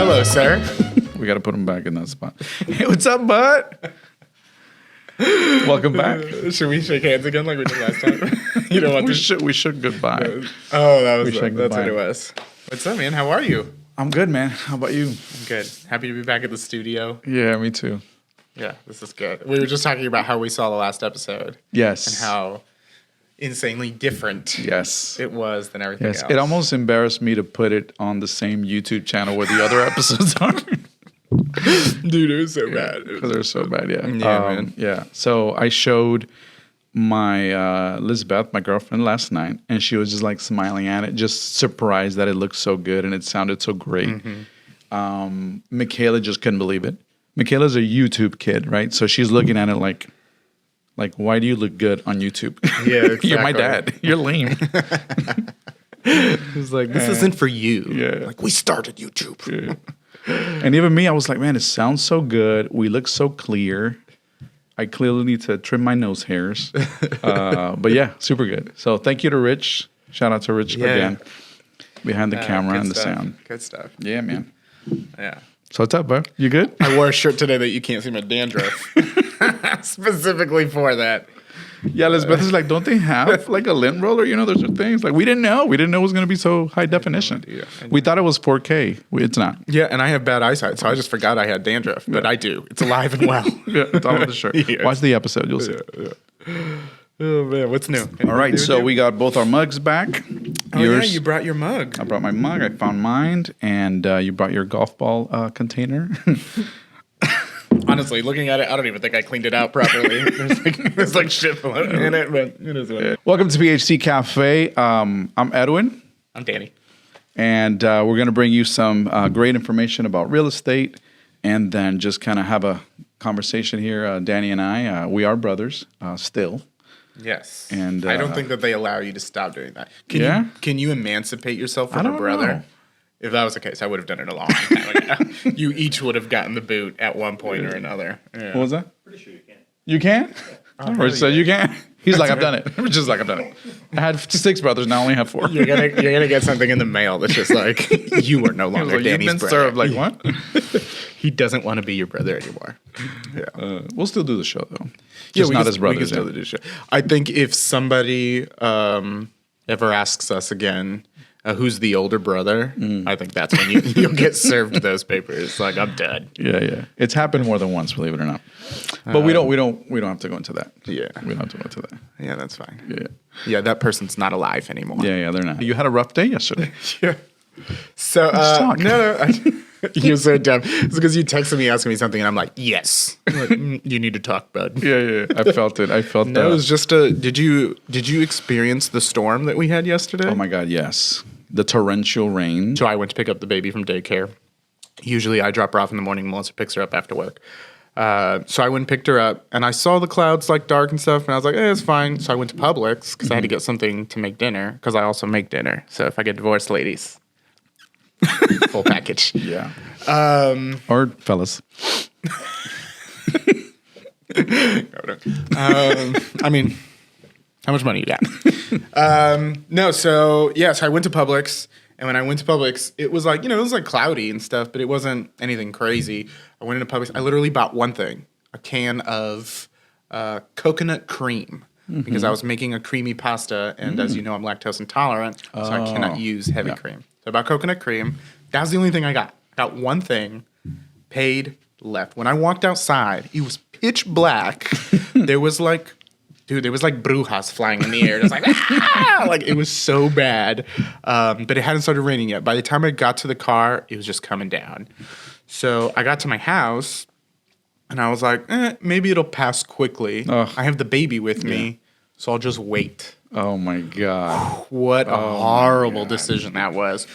Hello, sir. We got to put him back in that spot. Hey, what's up, bud? Welcome back. Should we shake hands again like we did last time? You don't want to? We should goodbye. Oh, that's goodbye. what it was. What's up, man? How are you? I'm good, man. How about you? I'm good. Happy to be back at the studio. Yeah, me too. Yeah, this is good. We were just talking about how we saw the last episode. Yes. And how insanely different it was than everything else. It almost embarrassed me to put it on the same YouTube channel where the other episodes are. Dude, it was so bad. Because they're so bad, yeah. Man. Yeah. So I showed my Elizabeth, my girlfriend, last night, and she was just like smiling at it, just surprised that it looked so good and it sounded so great. Mm-hmm. Michaela just couldn't believe it. Michaela's a YouTube kid, right? So she's looking at it like, why do you look good on YouTube? Yeah, exactly. You're my dad. You're lame. It's like, this isn't for you. Yeah. Like, we started YouTube. Yeah. And even me, I was like, man, it sounds so good. We look so clear. I clearly need to trim my nose hairs. But yeah, super good. So thank you to Rich. Shout out to Rich again. Behind the camera and the sound. Good stuff. Yeah, man. Yeah. So what's up, bud? You good? I wore a shirt today that you can't see my dandruff. Specifically for that. Yeah, Elizabeth is like, don't they have like a lint roller? You know, those are things. Like, we didn't know. We didn't know it was going to be so high definition. We thought it was 4K. It's not. Yeah, and I have bad eyesight, so I just forgot I had dandruff. But I do. It's alive and well. Yeah, it's all over the shirt. Yes. Watch the episode. You'll see. Yeah. Oh, man. What's new? All right, so we got both our mugs back. Oh, yeah, you brought your mug. I brought my mug. I found mine. And you brought your golf ball container. Honestly, looking at it, I don't even think I cleaned it out properly. There's like shit floating in it, but it is what it is. Welcome to PHT Café. I'm Edwin. I'm Danny. And we're going to bring you some great information about real estate and then just kind of have a conversation here. Danny and I, we are brothers still. Yes. And I don't think that they allow you to stop doing that. Can you emancipate yourself from a brother? Know. If that was the case, I would have done it a long time ago. You each would have gotten the boot at one point or another. Yeah. What was that? Pretty sure you can. You can? Oh, Rich said you can. He's like, I've done it. Rich is like, I've done it. I had 6 brothers, now I only have 4. You're gonna get something in the mail that's just like, you are no longer like, Danny's you've been brother. served. Like, what? He doesn't want to be your brother anymore. Yeah. We'll still do the show, though. Just not as brothers. We can still do the show. I think if somebody ever asks us again, who's the older brother? I think that's when you'll get served those papers. Like, I'm done. Yeah. It's happened more than once, believe it or not. But we don't have to go into that. Yeah. We don't have to go into that. Yeah, that's fine. Yeah. Yeah, that person's not alive anymore. Yeah, they're not. You had a rough day yesterday. Yeah. So, no. You're so dumb. It's because you texted me asking me something, and I'm like, yes. I'm like, you need to talk, bud. Yeah. I felt it. No, it was just did you experience the storm that we had yesterday? Oh, my God, yes. The torrential rain. So I went to pick up the baby from daycare. Usually I drop her off in the morning. Melissa picks her up after work. So I went and picked her up, and I saw the clouds like dark and stuff, and I was like, it's fine. So I went to Publix because I had to get something to make dinner because I also make dinner. So if I get divorced, ladies, full package. Yeah. Or fellas. I mean, how much money you got? No, so I went to Publix, and when I went to Publix, it was like, it was like cloudy and stuff, but it wasn't anything crazy. I went into Publix. I literally bought one thing, a can of coconut cream, because I was making a creamy pasta, and as you know, I'm lactose intolerant, so I cannot use heavy cream. So I bought coconut cream. That was the only thing I got. Got one thing, paid, left. When I walked outside, it was pitch black. There was like brujas flying in the air. It was like, ah! Like, it was so bad. But it hadn't started raining yet. By the time I got to the car, it was just coming down. So I got to my house, and I was like, maybe it'll pass quickly. Ugh. I have the baby with me, so I'll just wait. Oh, my God. What a horrible decision that was.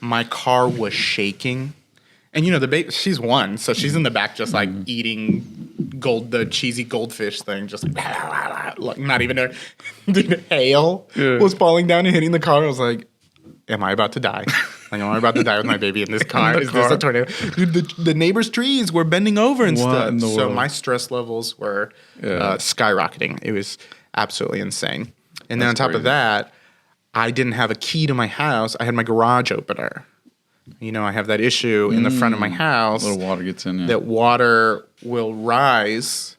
My car was shaking. And, the baby, she's 1, so she's in the back just, like, eating the cheesy goldfish thing, just like not even hail was falling down and hitting the car. I was like, am I about to die? Like, am I about to die with my baby in this car? Is this a tornado? Dude, the neighbor's trees were bending over and stuff. So my stress levels were skyrocketing. It was absolutely insane. And then on top of that, I didn't have a key to my house. I had my garage opener. I have that issue in the front of my house. A little water gets in. Yeah. That water will rise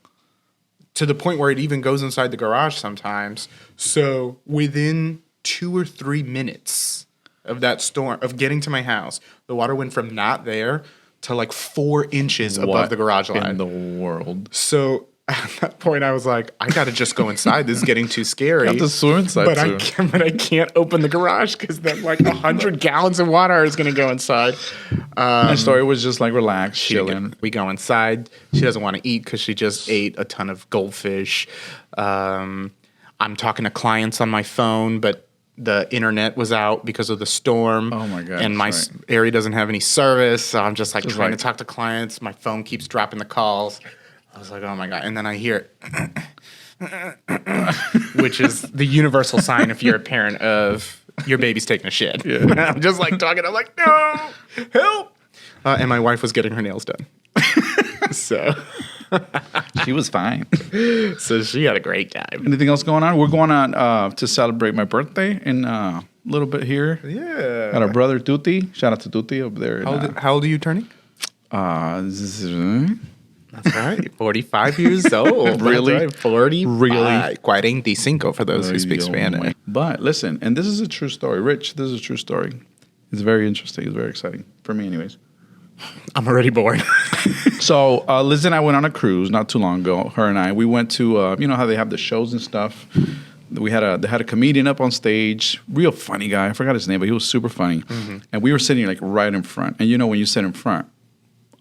to the point where it even goes inside the garage sometimes. So within 2 or 3 minutes of that storm, of getting to my house, the water went from not there to like 4 inches above the garage line. In the world. So at that point, I was like, I got to just go inside. This is getting too scary. You have to swim inside but I can't open the garage because then like 100 gallons of water is going to go inside. My story was just like relax, chilling. We go inside. She doesn't want to eat because she just ate a ton of goldfish. I'm talking to clients on my phone, but the internet was out because of the storm. Oh my God. And my area doesn't have any service. So I'm just like trying to talk to clients. My phone keeps dropping the calls. I was like, oh my God. And then I hear it, which is the universal sign if you're a parent of your baby's taking a shit. Yeah. I'm just like talking. I'm like, no, help. And my wife was getting her nails done. So she was fine. So she had a great time. Anything else going on? We're going on to celebrate my birthday in a little bit here. Yeah. Got our brother Tutti. Shout out to Tutti over there. How old are you turning? That's right. 45 years old. Really? That's right. 40. Really? 45 for those who speak Spanish. But listen, and this is a true story. Rich, this is a true story. It's very interesting. It's very exciting. For me, anyways. I'm already bored. So Liz and I went on a cruise not too long ago. Her and I. We went to, you know how they have the shows and stuff? They had a comedian up on stage, real funny guy. I forgot his name, but he was super funny. Mm-hmm. And we were sitting like right in front. And when you sit in front,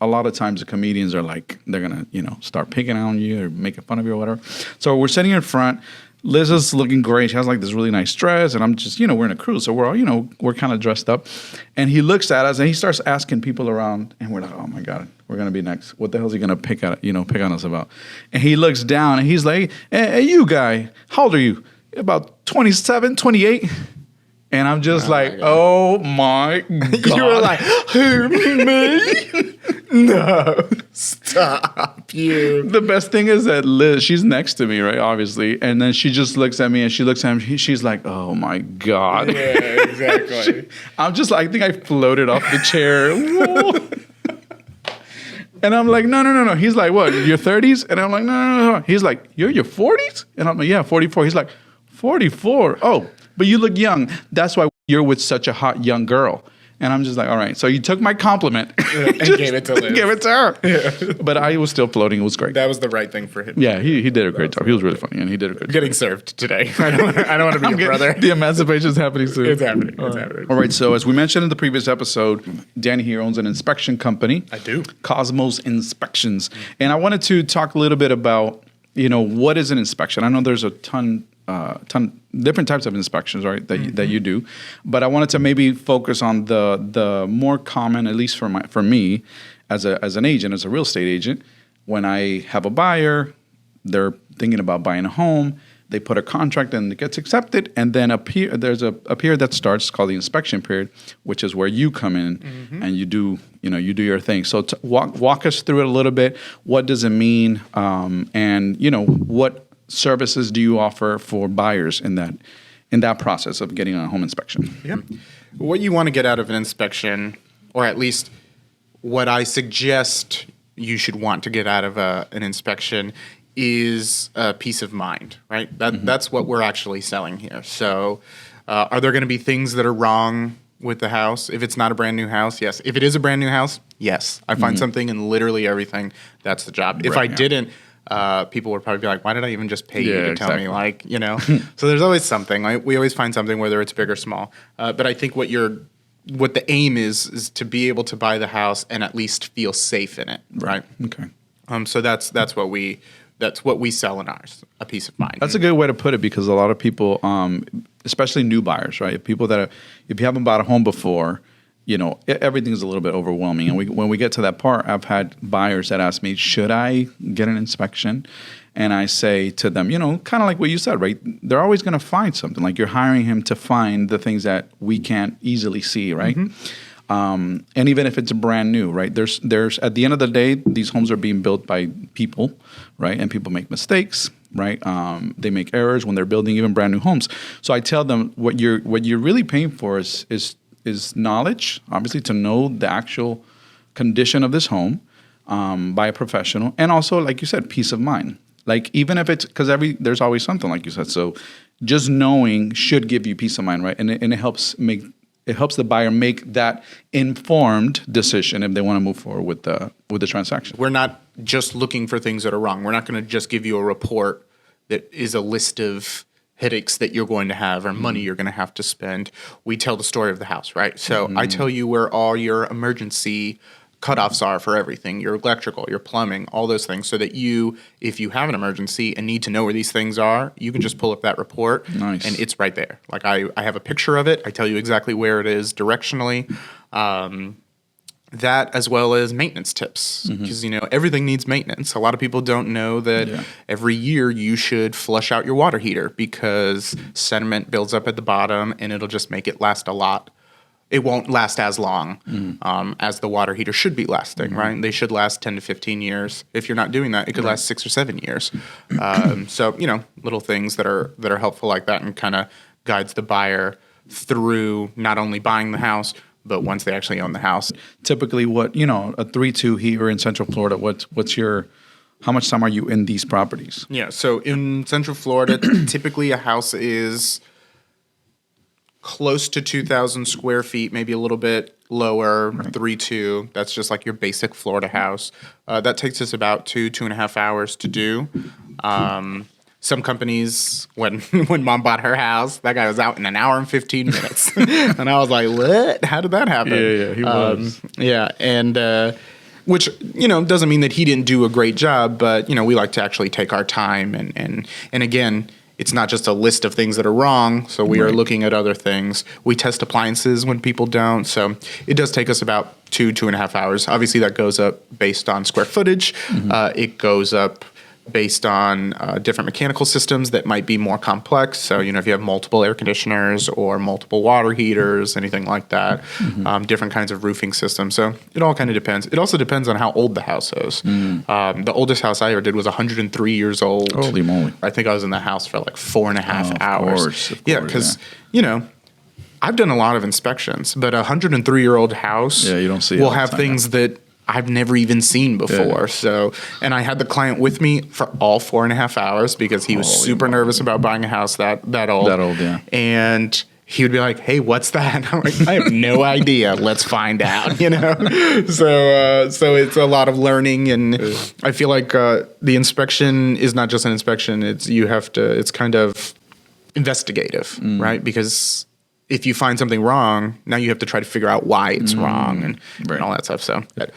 a lot of times the comedians are like, they're going to, start picking on you or making fun of you or whatever. So we're sitting in front. Liz is looking great. She has like this really nice dress. And I'm just, we're in a cruise. So we're all, we're kind of dressed up. And he looks at us and he starts asking people around. And we're like, oh my God, we're going to be next. What the hell is he going to pick on us about? And he looks down and he's like, hey, you guy, how old are you? About 27, 28? And I'm just oh my God. You were like, who, me? No, stop you. The best thing is that Liz, she's next to me, right? Obviously. And then she just looks at me and she looks at him. She's like, oh my God. Yeah, exactly. I'm just like, I think I floated off the chair. And I'm like, no. He's like, what, your 30s? And I'm like, no. He's like, you're your 40s? And I'm like, yeah, 44. He's like, 44? Oh, but you look young. That's why you're with such a hot young girl. And I'm just like, all right. So you took my compliment and gave it to Liz. Gave it to her. Yeah. But I was still floating. It was great. That was the right thing for him. Yeah, he did a great job. He was really funny, and he did a good job. Getting served today. I don't want to be your brother. The emancipation is happening soon. It's happening. It's happening. All right. So as we mentioned in the previous episode, Danny here owns an inspection company. I do. Cosmos Inspections. And I wanted to talk a little bit about, what is an inspection? I know there's a ton different types of inspections, right? That you do, but I wanted to maybe focus on the more common, at least for me, as an agent, as a real estate agent. When I have a buyer, they're thinking about buying a home, they put a contract and it gets accepted, and then there's a period that starts called the inspection period, which is where you come in and you do your thing. So walk us through it a little bit. What does it mean? And what services do you offer for buyers in that process of getting a home inspection? Yeah. What you want to get out of an inspection, or at least what I suggest you should want to get out of an inspection, is peace of mind, right? That's what we're actually selling here. So are there going to be things that are wrong with the house? If it's not a brand new house, yes. If it is a brand new house, yes. I find something in literally everything. That's the job. If I didn't, people would probably be like, why did I even just pay you to tell me? So there's always something. We always find something, whether it's big or small. But I think what the aim is to be able to buy the house and at least feel safe in it, right? Okay. So that's what we sell in ours, a peace of mind. That's a good way to put it, because a lot of people, especially new buyers, right? People if you haven't bought a home before, everything's a little bit overwhelming. And when we get to that part, I've had buyers that ask me, should I get an inspection? And I say to them, kind of like what you said, right? They're always going to find something. Like, you're hiring him to find the things that we can't easily see, right? And even if it's brand new, right? There's at the end of the day, these homes are being built by people, right? And people make mistakes, right? They make errors when they're building even brand new homes. So I tell them, what you're really paying for is is knowledge, obviously, to know the actual condition of this home by a professional, and also, like you said, peace of mind. Like even if it's because there's always something, like you said. So just knowing should give you peace of mind, right? And it helps the buyer make that informed decision if they want to move forward with the transaction. We're not just looking for things that are wrong. We're not going to just give you a report that is a list of headaches that you're going to have or money you're going to have to spend. We tell the story of the house, right? So I tell you where all your emergency cutoffs are for everything, your electrical, your plumbing, all those things, so that if you have an emergency and need to know where these things are, you can just pull up that report and it's right there. Like I have a picture of it. I tell you exactly where it is directionally. That as well as maintenance tips, because everything needs maintenance. A lot of people don't know that every year you should flush out your water heater because sediment builds up at the bottom and it'll just make it last a lot. It won't last as long as the water heater should be lasting, right? They should last 10 to 15 years. If you're not doing that, it could last 6 or 7 years. So little things that are helpful like that and kind of guides the buyer through not only buying the house, but once they actually own the house. Typically, what a 3-2 here in Central Florida. How much time are you in these properties? Yeah, so in Central Florida, typically a house is close to 2,000 square feet, maybe a little bit lower, 3-2. That's just like your basic Florida house. That takes us about 2.5 hours to do. Some companies, when Mom bought her house, that guy was out in an hour and 15 minutes. And I was like, what? How did that happen? Yeah, he was. Yeah, and which, doesn't mean that he didn't do a great job, but, we like to actually take our time. And again, it's not just a list of things that are wrong, so we are looking at other things. We test appliances when people don't, so it does take us about 2.5 hours. Obviously, that goes up based on square footage. It goes up based on different mechanical systems that might be more complex. So, if you have multiple air conditioners or multiple water heaters, anything like that, different kinds of roofing systems. So it all kind of depends. It also depends on how old the house is. The oldest house I ever did was 103 years old. Holy moly. I think I was in the house for like 4.5 hours. Of course, yeah, because, I've done a lot of inspections, but a 103-year-old house you don't see will have things that I've never even seen before. Yeah. So, and I had the client with me for all 4.5 hours because he was super nervous about buying a house that old. That old, yeah. And he would be like, "Hey, what's that?" And I'm like, "I have no idea. Let's find out." So it's a lot of learning, and I feel like the inspection is not just an inspection. It's kind of investigative, right? Because if you find something wrong, now you have to try to figure out why it's wrong and all that stuff. So I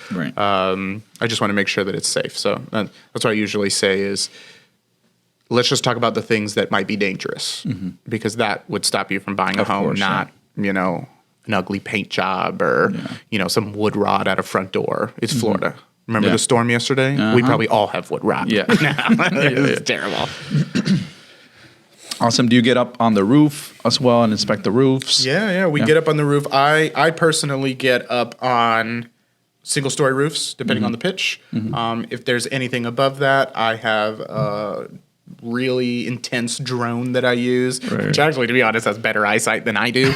just want to make sure that it's safe. So that's what I usually say is, let's just talk about the things that might be dangerous because that would stop you from buying a home, not, an ugly paint job or, some wood rot at a front door. It's Florida. Remember the storm yesterday? We probably all have wood rot now. It's terrible. Awesome. Do you get up on the roof as well and inspect the roofs? Yeah. We get up on the roof. I personally get up on single-story roofs, depending on the pitch. If there's anything above that, I have a really intense drone that I use, which actually, to be honest, has better eyesight than I do.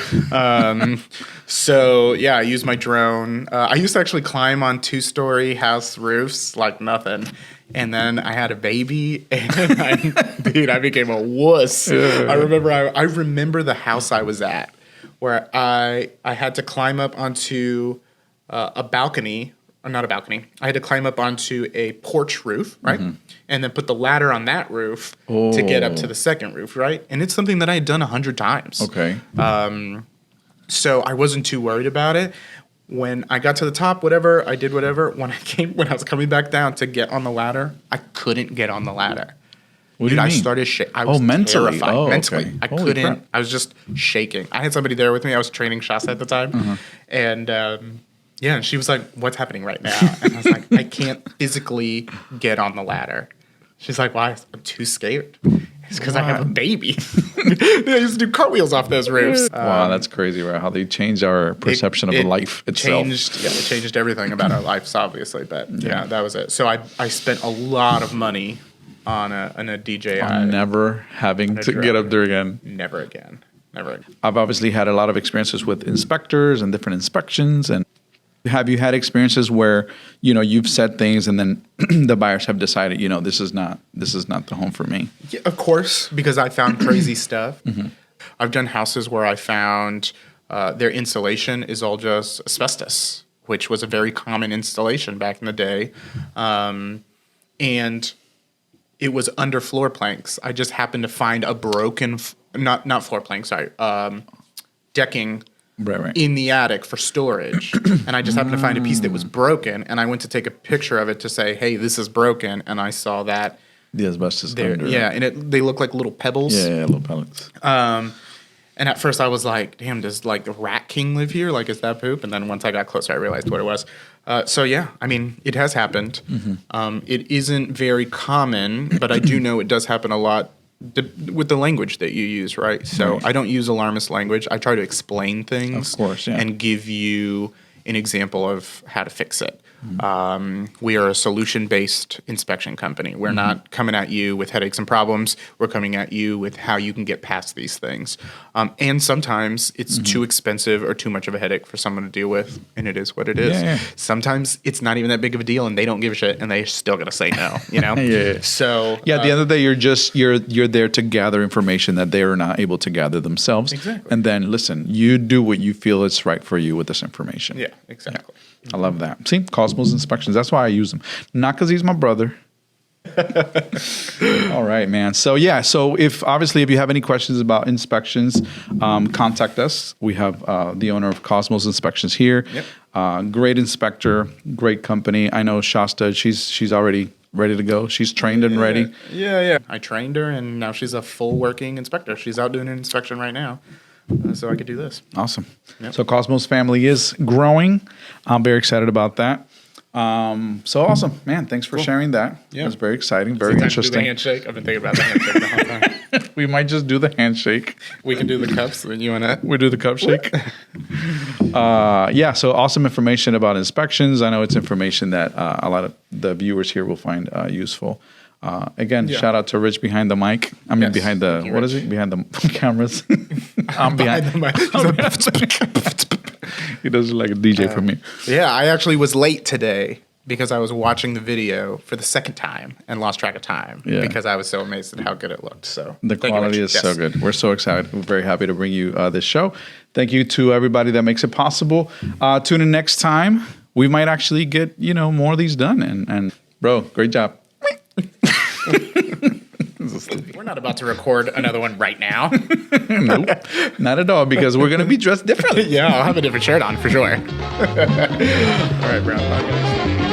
So, yeah, I use my drone. I used to actually climb on 2-story house roofs like nothing. And then I had a baby, and I became a wuss. Yeah. I remember the house I was at, where I had to climb up onto a balcony, or not a balcony. I had to climb up onto a porch roof, right? And then put the ladder on that roof to get up to the second roof, right? And it's something that I had done 100 times. Okay. So I wasn't too worried about it. When I got to the top, I did whatever. When I was coming back down to get on the ladder, I couldn't get on the ladder. What do you mean? I started shaking. I was mentally. terrified. Mentally. Okay. I Holy couldn't. crap. I was just shaking. I had somebody there with me. I was training Shasta at the time. And and she was like, "What's happening right now?" And I was like, "I can't physically get on the ladder." She's like, "Why?" I'm too scared. It's because I have a baby. I used to do cartwheels off those roofs. Wow, that's crazy, right? How they changed our perception of life itself. It changed everything about our lives, obviously. But yeah, that was it. So I spent a lot of money on a DJI. On never having to get up there again. Never again. never. I've obviously had a lot of experiences with inspectors and different inspections. And have you had experiences where, you've said things and then the buyers have decided, this is not the home for me? Yeah, of course, because I found crazy stuff. I've done houses where I found their insulation is all just asbestos, which was a very common installation back in the day. And it was under floor planks. I just happened to find a broken, not floor planks, sorry, decking Right. in the attic for storage. And I just happened to find a piece that was broken. And I went to take a picture of it to say, hey, this is broken. And I saw that. The asbestos there. under. Yeah, and they look like little pebbles. Yeah, little pellets. And at first I was like, damn, does like the Rat King live here? Like, is that poop? And then once I got closer, I realized what it was. So yeah, I mean, it has happened. It isn't very common, but I do know it does happen a lot with the language that you use, right? So I don't use alarmist language. I try to explain things Of course, yeah. and give you an example of how to fix it. We are a solution-based inspection company. We're not coming at you with headaches and problems. We're coming at you with how you can get past these things. And sometimes it's too expensive or too much of a headache for someone to deal with, and it is what it is. Yeah. Sometimes it's not even that big of a deal, and they don't give a shit, and they still gotta say no. Yeah. So Yeah, at the end of the day, you're there to gather information that they are not able to gather themselves. Exactly. And then listen, you do what you feel is right for you with this information. yeah, exactly. I love that. See, Cosmos Inspections. That's why I use him. Not because he's my brother. All right, man. So if you have any questions about inspections, contact us. We have the owner of Cosmos Inspections here. Yep. Great inspector, great company. I know Shasta. She's already ready to go. She's trained and ready. Yeah. I trained her, and now she's a full working inspector. She's out doing an inspection right now. So I could do this. Awesome. Yep. So Cosmos family is growing. I'm very excited about that. So awesome, man. Thanks for sharing that. Yeah. It's very exciting, very Do the interesting. handshake. I've been thinking about the handshake the whole time. We might just do the handshake. We can do the cups, and you and I. We do the cup shake. So awesome information about inspections. I know it's information that a lot of the viewers here will find useful. Shout out to Rich behind the mic. I mean, behind the, what is it? Behind the cameras. I'm behind the mic. He does look like a DJ for me. Yeah, I actually was late today because I was watching the video for the second time and lost track of time because I was so amazed at how good it looked. So the quality is so good. We're so excited. We're very happy to bring you this show. Thank you to everybody that makes it possible. Tune in next time. We might actually get more of these done. And bro, great job. We're not about to record another one right now. Nope, not at all, because we're going to be dressed differently. Yeah, I'll have a different shirt on for sure. All right, bro. Bye, guys.